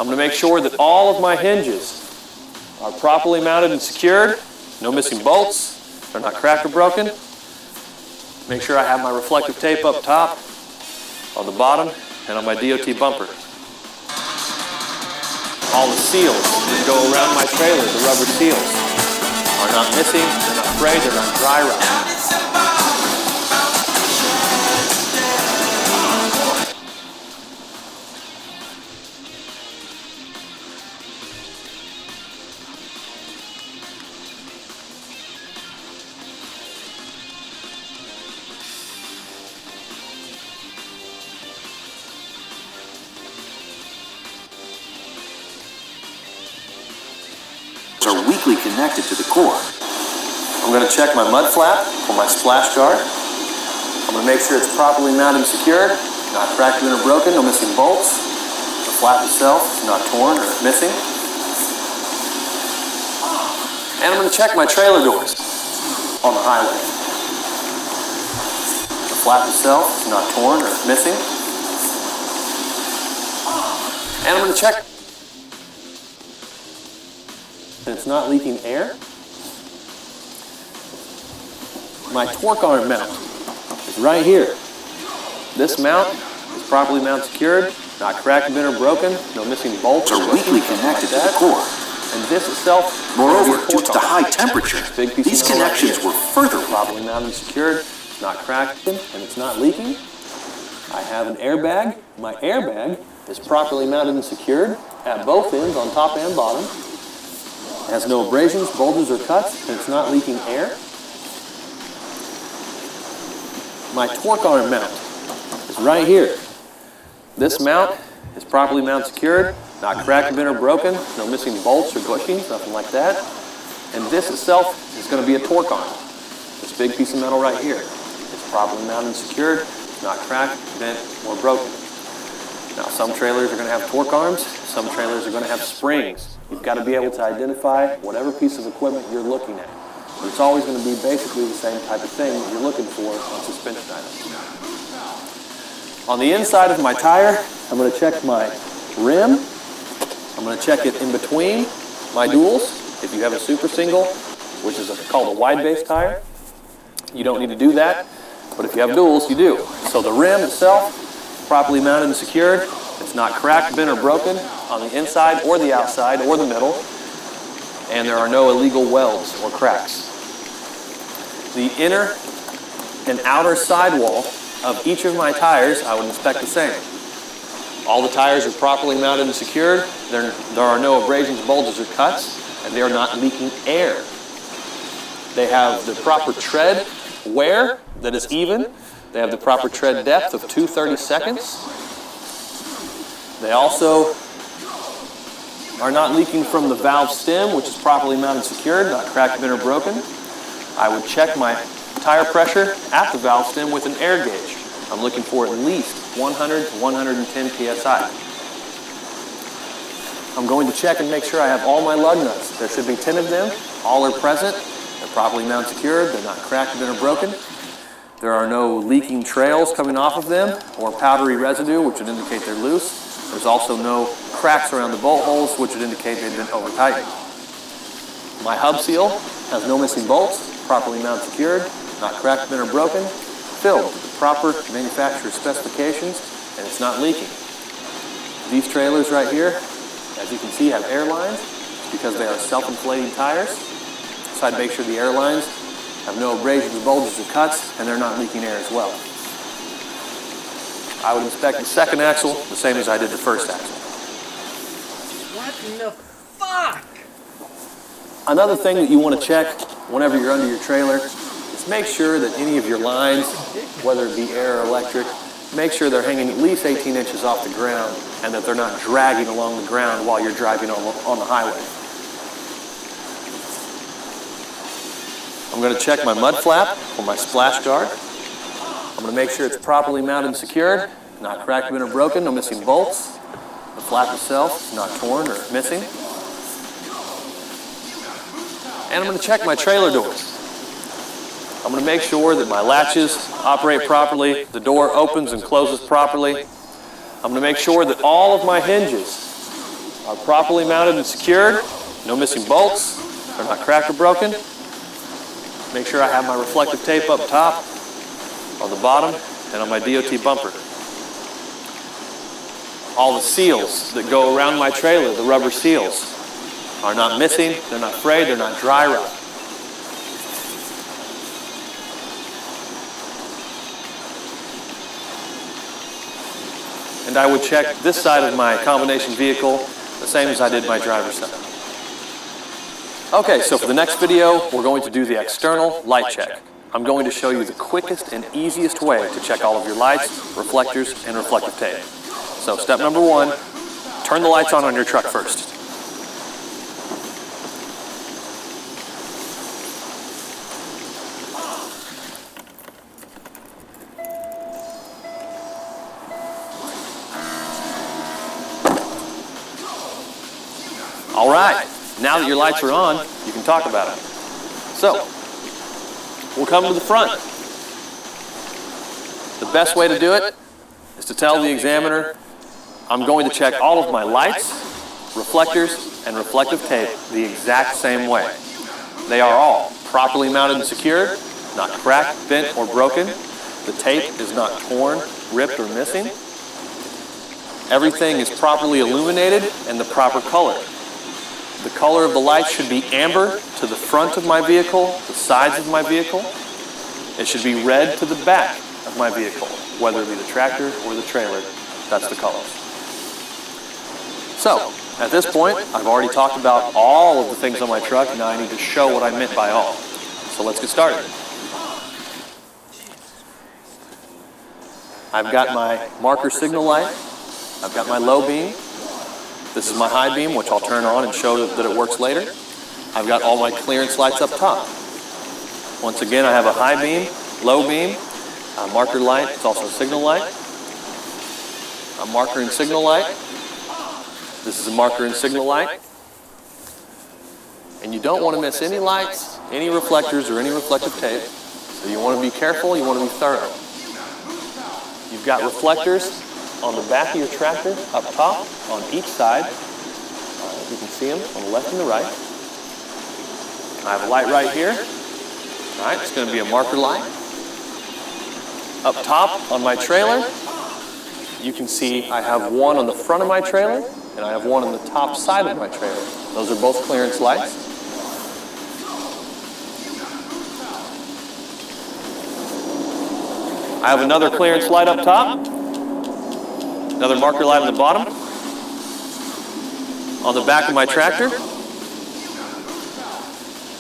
I'm going to make sure that all of my hinges are properly mounted and secured. No missing bolts. They're not cracked or broken. Make sure I have my reflective tape up top, on the bottom, and on my DOT bumper. All the seals that go around my trailer, the rubber seals, are not missing, they're not frayed, they're not dry rotted. Are weakly connected to the core. I'm going to check my mud flap for my splash guard. I'm going to make sure it's properly mounted and secured, not cracked or broken, no missing bolts. The flap itself is not torn or missing. And I'm going to check my trailer doors on the highway. The flap itself is not torn or missing. And I'm going to check and it's not leaking air. My torque arm mount is right here. This mount is properly mounted, secured, not cracked, bent, or broken, no missing bolts. Are weakly connected to the core. And this itself, moreover, due to the high temperature, these connections were further properly mounted and secured, not cracked, and it's not leaking. I have an airbag. My airbag is properly mounted and secured at both ends, on top and bottom. It has no abrasions, bulges, or cuts, and it's not leaking air. My torque arm mount is right here. This mount is properly mounted, secured, not cracked, bent, or broken, no missing bolts or bushings, nothing like that. And this itself is going to be a torque arm. This big piece of metal right here is properly mounted and secured, not cracked, bent, or broken. Now, some trailers are going to have torque arms, some trailers are going to have springs. You've got to be able to identify whatever piece of equipment you're looking at. But it's always going to be basically the same type of thing that you're looking for on suspension items. On the inside of my tire, I'm going to check my rim. I'm going to check it in between my duals. If you have a super single, which is called a wide base tire, you don't need to do that. But if you have duals, you do. So the rim itself, properly mounted and secured. It's not cracked, bent, or broken on the inside or the outside or the middle. And there are no illegal welds or cracks. The inner and outer sidewall of each of my tires, I would inspect the same. All the tires are properly mounted and secured. There are no abrasions, bulges, or cuts, and they are not leaking air. They have the proper tread wear that is even. They have the proper tread depth of 2/32. They also are not leaking from the valve stem, which is properly mounted and secured, not cracked, bent, or broken. I would check my tire pressure at the valve stem with an air gauge. I'm looking for at least 100 to 110 psi. I'm going to check and make sure I have all my lug nuts. There should be 10 of them. All are present. They're properly mounted and secured. They're not cracked, bent, or broken. There are no leaking trails coming off of them or powdery residue, which would indicate they're loose. There's also no cracks around the bolt holes, which would indicate they've been over-tightened. My hub seal has no missing bolts, properly mounted and secured, not cracked, bent, or broken, filled with the proper manufacturer specifications, and it's not leaking. These trailers right here, as you can see, have air lines because they are self-inflating tires. So I'd make sure the air lines have no abrasions, bulges, or cuts, and they're not leaking air as well. I would inspect the second axle the same as I did the first axle. What in the fuck? Another thing that you want to check whenever you're under your trailer is make sure that any of your lines, whether it be air or electric, make sure they're hanging at least 18 inches off the ground and that they're not dragging along the ground while you're driving on the highway. I'm going to check my mud flap for my splash guard. I'm going to make sure it's properly mounted and secured, not cracked, bent, or broken, no missing bolts. The flap itself is not torn or missing. And I'm going to check my trailer doors. I'm going to make sure that my latches operate properly, the door opens and closes properly. I'm going to make sure that all of my hinges are properly mounted and secured. No missing bolts. They're not cracked or broken. Make sure I have my reflective tape up top, on the bottom, and on my DOT bumper. All the seals that go around my trailer, the rubber seals, are not missing, they're not frayed, they're not dry rot. And I would check this side of my combination vehicle the same as I did my driver's side. Okay, so for the next video, we're going to do the external light check. I'm going to show you the quickest and easiest way to check all of your lights, reflectors, and reflective tape. So step number 1, turn the lights on your truck first. All right, now that your lights are on, you can talk about it. So, we'll come to the front. The best way to do it is to tell the examiner, I'm going to check all of my lights, reflectors, and reflective tape the exact same way. They are all properly mounted and secured, not cracked, bent, or broken. The tape is not torn, ripped, or missing. Everything is properly illuminated and the proper color. The color of the light should be amber to the front of my vehicle, the sides of my vehicle. It should be red to the back of my vehicle, whether it be the tractor or the trailer. That's the colors. So, at this point, I've already talked about all of the things on my truck, and now I need to show what I meant by all. So let's get started. I've got my marker signal light. I've got my low beam. This is my high beam, which I'll turn on and show that it works later. I've got all my clearance lights up top. Once again, I have a high beam, low beam, a marker light, it's also a signal light, a marker and signal light. This is a marker and signal light. And you don't want to miss any lights, any reflectors, or any reflective tape. So you want to be careful, you want to be thorough. You've got reflectors on the back of your tractor, up top, on each side. You can see them on the left and the right. I have a light right here. All right, it's going to be a marker light. Up top on my trailer, you can see I have one on the front of my trailer, and I have one on the top side of my trailer. Those are both clearance lights. I have another clearance light up top. Another marker light on the bottom. On the back of my tractor,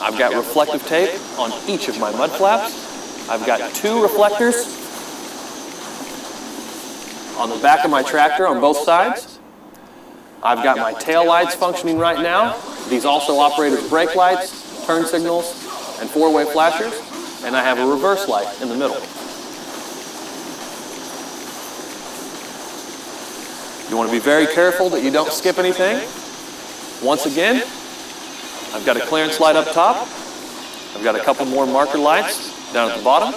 I've got reflective tape on each of my mud flaps. I've got 2 reflectors on the back of my tractor on both sides. I've got my tail lights functioning right now. These also operate as brake lights, turn signals, and 4-way flashers. And I have a reverse light in the middle. You want to be very careful that you don't skip anything. Once again, I've got a clearance light up top. I've got a couple more marker lights down at the bottom.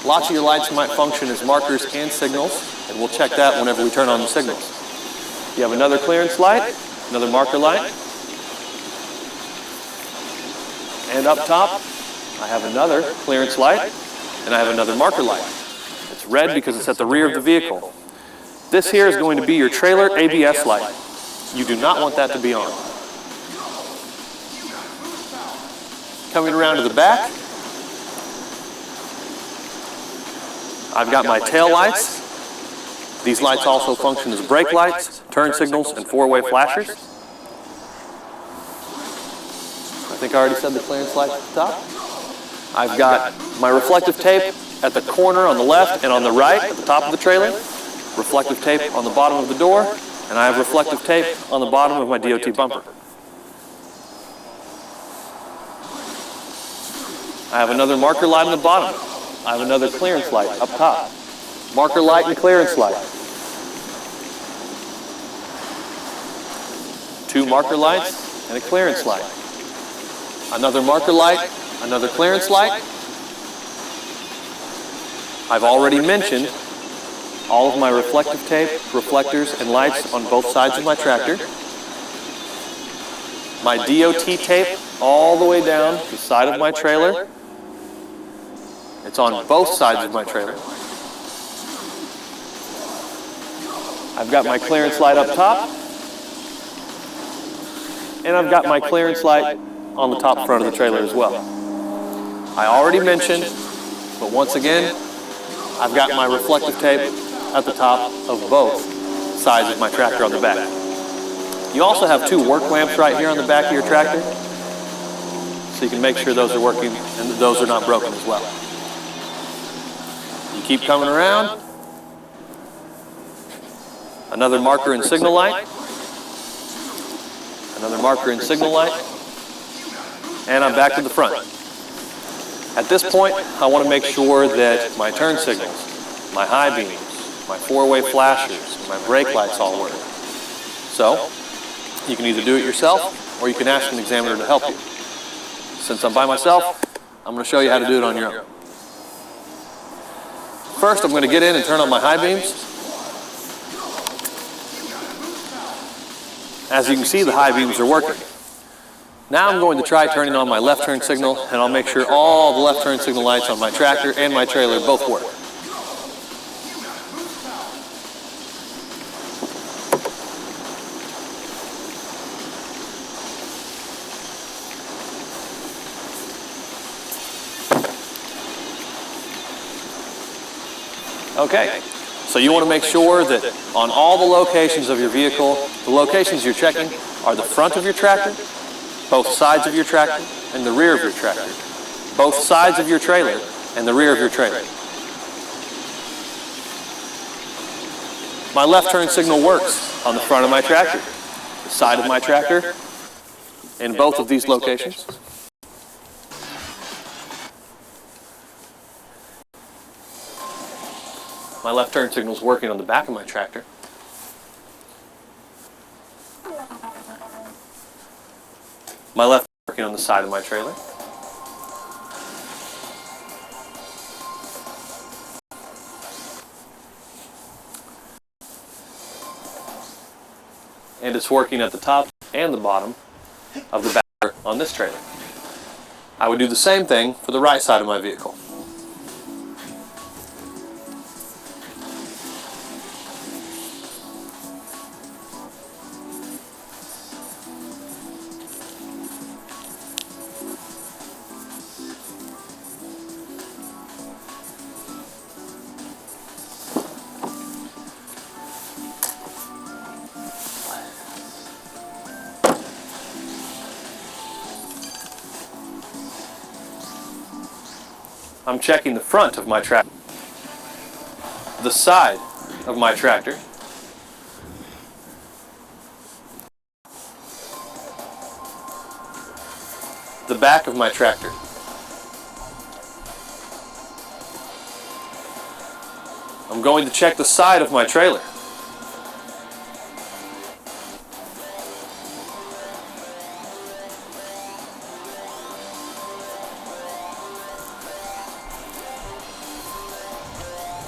Lots of your lights might function as markers and signals, and we'll check that whenever we turn on the signals. You have another clearance light, another marker light. And up top, I have another clearance light, and I have another marker light. It's red because it's at the rear of the vehicle. This here is going to be your trailer ABS light. You do not want that to be on. Coming around to the back, I've got my tail lights. These lights also function as brake lights, turn signals, and 4-way flashers. I think I already said the clearance lights at the top. I've got my reflective tape at the corner on the left and on the right at the top of the trailer. Reflective tape on the bottom of the door, and I have reflective tape on the bottom of my DOT bumper. I have another marker light on the bottom. I have another clearance light up top. Marker light and clearance light. 2 marker lights and a clearance light. Another marker light, another clearance light. I've already mentioned all of my reflective tape, reflectors, and lights on both sides of my tractor. My DOT tape all the way down the side of my trailer. It's on both sides of my trailer. I've got my clearance light up top, and I've got my clearance light on the top front of the trailer as well. I already mentioned, but once again, I've got my reflective tape at the top of both sides of my tractor on the back. You also have two work lamps right here on the back of your tractor, so you can make sure those are working and that those are not broken as well. You keep coming around. Another marker and signal light. Another marker and signal light. And I'm back to the front. At this point, I want to make sure that my turn signals, my high beams, my four-way flashers, and my brake lights all work. So, you can either do it yourself, or you can ask an examiner to help you. Since I'm by myself, I'm going to show you how to do it on your own. First, I'm going to get in and turn on my high beams. As you can see, the high beams are working. Now I'm going to try turning on my left turn signal, and I'll make sure all the left turn signal lights on my tractor and my trailer both work. Okay, so you want to make sure that on all the locations of your vehicle, the locations you're checking are the front of your tractor, both sides of your tractor, and the rear of your tractor, both sides of your trailer, and the rear of your trailer. My left turn signal works on the front of my tractor, the side of my tractor, in both of these locations. My left turn signal is working on the back of my tractor. My left is working on the side of my trailer. And it's working at the top and the bottom of the back on this trailer. I would do the same thing for the right side of my vehicle. I'm checking the front of my tractor, the side of my tractor, the back of my tractor, I'm going to check the side of my trailer.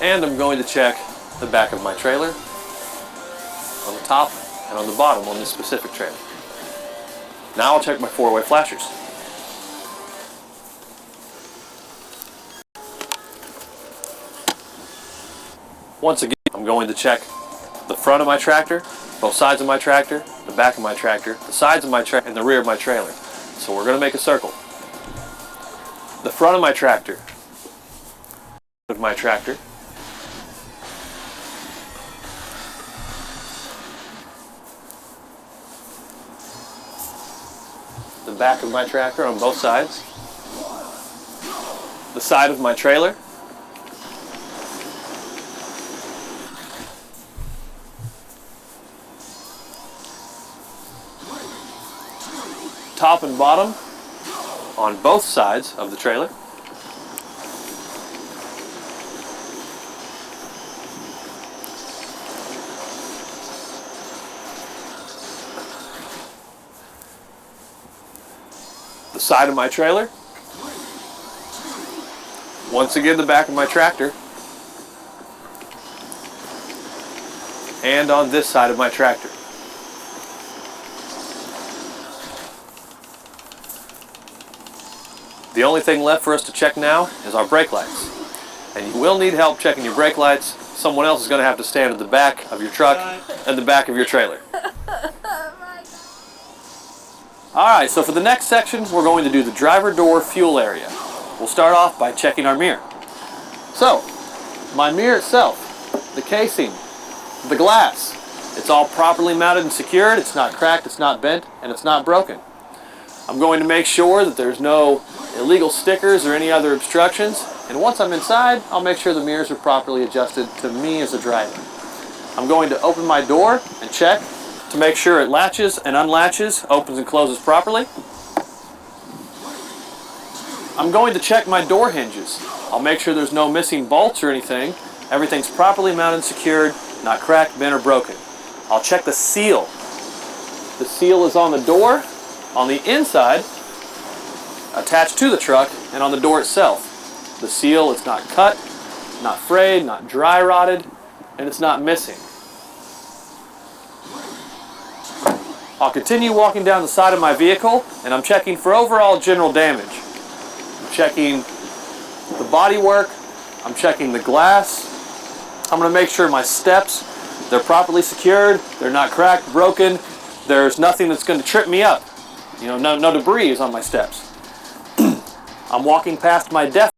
And I'm going to check the back of my trailer on the top and on the bottom on this specific trailer. Now I'll check my four-way flashers. Once again, I'm going to check the front of my tractor, both sides of my tractor, the back of my tractor, the sides of my tractor, and the rear of my trailer. So we're going to make a circle. The front of my tractor, the back of my tractor on both sides, the side of my trailer, top and bottom on both sides of the trailer, the side of my trailer, once again the back of my tractor, and on this side of my tractor. The only thing left for us to check now is our brake lights. And you will need help checking your brake lights. Someone else is going to have to stand at the back of your truck and the back of your trailer. Alright, so for the next section, we're going to do the driver door fuel area. We'll start off by checking our mirror. So, my mirror itself, the casing, the glass, it's all properly mounted and secured. It's not cracked, it's not bent, and it's not broken. I'm going to make sure that there's no illegal stickers or any other obstructions. And once I'm inside, I'll make sure the mirrors are properly adjusted to me as a driver. I'm going to open my door and check to make sure it latches and unlatches, opens and closes properly. I'm going to check my door hinges. I'll make sure there's no missing bolts or anything. Everything's properly mounted and secured, not cracked, bent, or broken. I'll check the seal. The seal is on the door, on the inside, attached to the truck, and on the door itself. The seal is not cut, not frayed, not dry rotted, and it's not missing. I'll continue walking down the side of my vehicle, and I'm checking for overall general damage. I'm checking the bodywork, I'm checking the glass. I'm going to make sure my steps, they're properly secured, they're not cracked, broken, there's nothing that's going to trip me up. You know, no debris is on my steps. I'm walking past my desk.